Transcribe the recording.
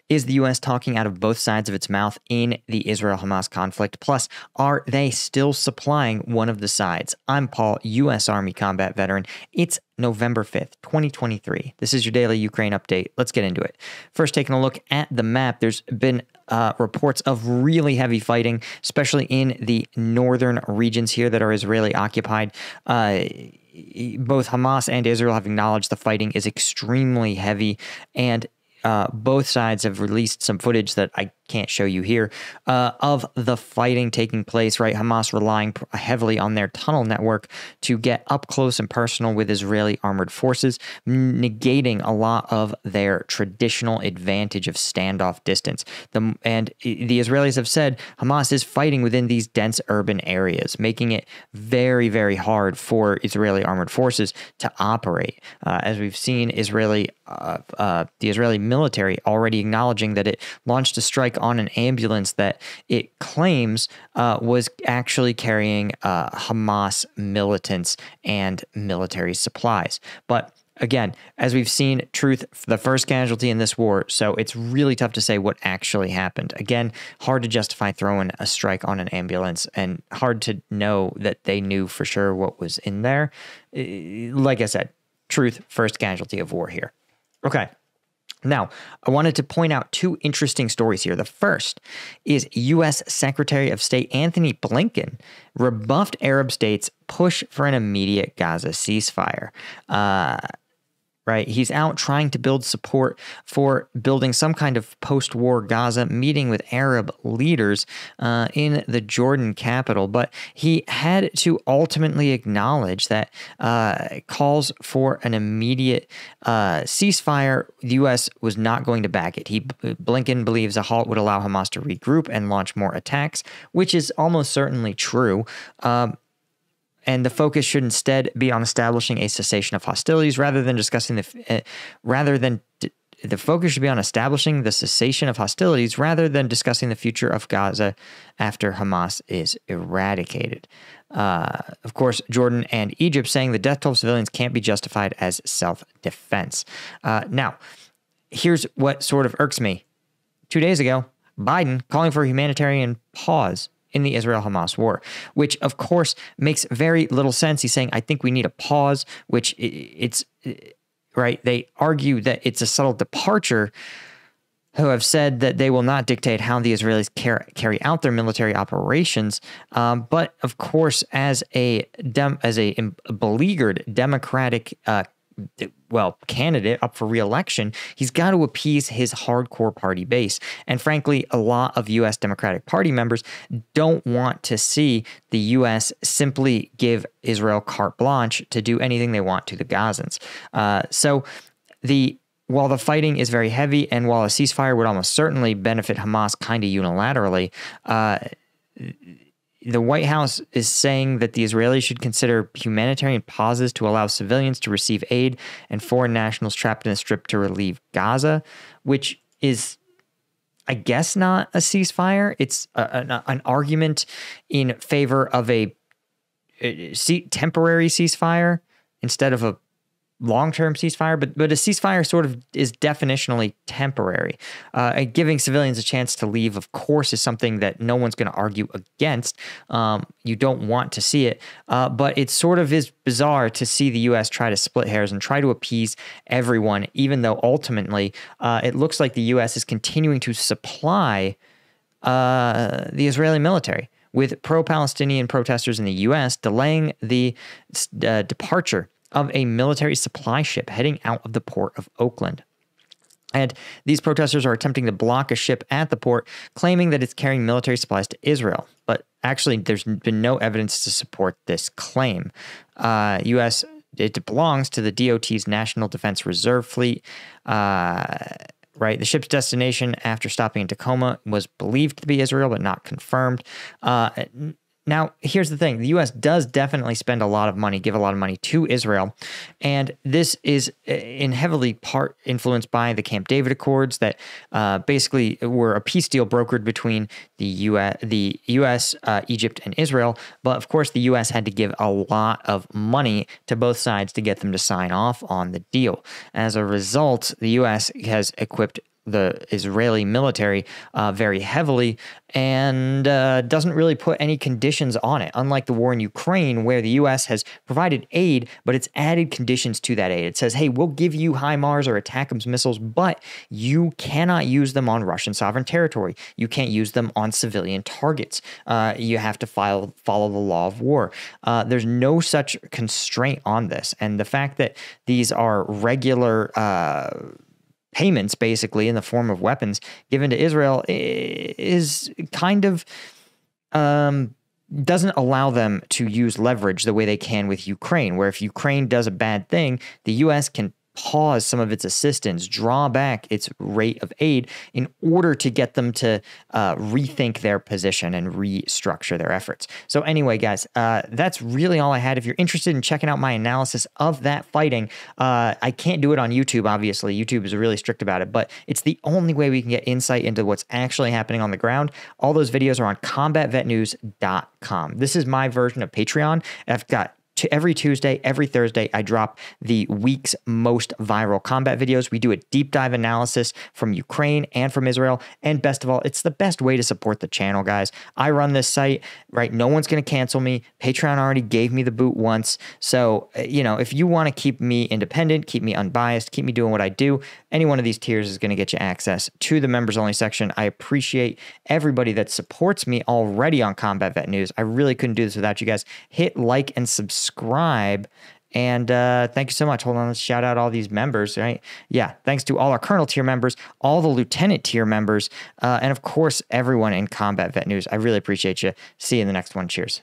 Is the U.S. talking out of both sides of its mouth in the Israel-Hamas conflict? Plus, are they still supplying one of the sides? I'm Paul, U.S. Army combat veteran. It's November 5th, 2023. This is your daily Ukraine update. Let's get into it. First, taking a look at the map, there's been reports of really heavy fighting, especially in the northern regions here that are Israeli occupied. Both Hamas and Israel have acknowledged the fighting is extremely heavy, and both sides have released some footage that I can't show you here of the fighting taking place, right? Hamas relying heavily on their tunnel network to get up close and personal with Israeli armored forces, negating a lot of their traditional advantage of standoff distance. And the Israelis have said Hamas is fighting within these dense urban areas, making it very, very hard for Israeli armored forces to operate. As we've seen, the Israeli military already acknowledging that it launched a strike on an ambulance that it claims was actually carrying Hamas militants and military supplies. But again, as we've seen, truth, the first casualty in this war, so it's really tough to say what actually happened. Again, hard to justify throwing a strike on an ambulance and hard to know that they knew for sure what was in there. Like I said, truth, first casualty of war here. Okay. Now, I wanted to point out two interesting stories here. The first is U.S. Secretary of State Anthony Blinken rebuffed Arab states' push for an immediate Gaza ceasefire. Right? He's out trying to build support for building some kind of post-war Gaza, meeting with Arab leaders in the Jordan capital. But he had to ultimately acknowledge that calls for an immediate ceasefire, the U.S. was not going to back it. Blinken believes a halt would allow Hamas to regroup and launch more attacks, which is almost certainly true. And the focus should instead be on establishing a cessation of hostilities rather than discussing the focus should be on establishing the cessation of hostilities rather than discussing the future of Gaza after Hamas is eradicated. Of course, Jordan and Egypt saying the death toll of civilians can't be justified as self-defense. Now, here's what sort of irks me. 2 days ago, Biden calling for a humanitarian pause in the Israel-Hamas war, which of course makes very little sense. He's saying, I think we need a pause, which it's right. They argue that it's a subtle departure, who have said that they will not dictate how the Israelis carry out their military operations. But of course, as a beleaguered Democratic candidate up for re-election, he's got to appease his hardcore party base. And frankly, a lot of U.S. Democratic Party members don't want to see the U.S. simply give Israel carte blanche to do anything they want to the Gazans. While the fighting is very heavy and while a ceasefire would almost certainly benefit Hamas kind of unilaterally, the White House is saying that the Israelis should consider humanitarian pauses to allow civilians to receive aid and foreign nationals trapped in the Strip to relieve Gaza, which is, I guess, not a ceasefire. It's an argument in favor of a temporary ceasefire instead of a long-term ceasefire, but a ceasefire sort of is definitionally temporary. Giving civilians a chance to leave, of course, is something that no one's going to argue against. You don't want to see it, but it sort of is bizarre to see the U.S. try to split hairs and try to appease everyone, even though ultimately it looks like the U.S. is continuing to supply the Israeli military, with pro-Palestinian protesters in the U.S. delaying the departure of a military supply ship heading out of the port of Oakland. And these protesters are attempting to block a ship at the port, claiming that it's carrying military supplies to Israel. But actually, there's been no evidence to support this claim. It belongs to the DOT's National Defense Reserve Fleet. Right, the ship's destination after stopping in Tacoma was believed to be Israel, but not confirmed. Now, here's the thing. The U.S. does definitely spend a lot of money, give a lot of money to Israel. And this is in heavily part influenced by the Camp David Accords that basically were a peace deal brokered between the U.S., Egypt, and Israel. But of course, the U.S. had to give a lot of money to both sides to get them to sign off on the deal. As a result, the U.S. has equipped the Israeli military very heavily and doesn't really put any conditions on it. Unlike the war in Ukraine, where the U.S. has provided aid, but it's added conditions to that aid. It says, hey, we'll give you HIMARS or ATACMS missiles, but you cannot use them on Russian sovereign territory. You can't use them on civilian targets. You have to follow the law of war. There's no such constraint on this. And the fact that these are regular payments, basically, in the form of weapons given to Israel is kind of doesn't allow them to use leverage the way they can with Ukraine, where if Ukraine does a bad thing, the U.S. can pause some of its assistance, draw back its rate of aid in order to get them to rethink their position and restructure their efforts. So anyway, guys, that's really all I had. If you're interested in checking out my analysis of that fighting, I can't do it on YouTube, obviously. YouTube is really strict about it, but it's the only way we can get insight into what's actually happening on the ground. All those videos are on combatvetnews.com. This is my version of Patreon. I've got every Tuesday, every Thursday, I drop the week's most viral combat videos. We do a deep dive analysis from Ukraine and from Israel. And best of all, it's the best way to support the channel, guys. I run this site, right? No one's going to cancel me. Patreon already gave me the boot once. So, if you want to keep me independent, keep me unbiased, keep me doing what I do, any one of these tiers is going to get you access to the members only section. I appreciate everybody that supports me already on Combat Vet News. I really couldn't do this without you guys. Hit like and subscribe. And thank you so much. Hold on, let's shout out all these members, right? Yeah, thanks to all our Colonel tier members, all the Lieutenant tier members, and of course, everyone in Combat Vet News. I really appreciate you. See you in the next one. Cheers.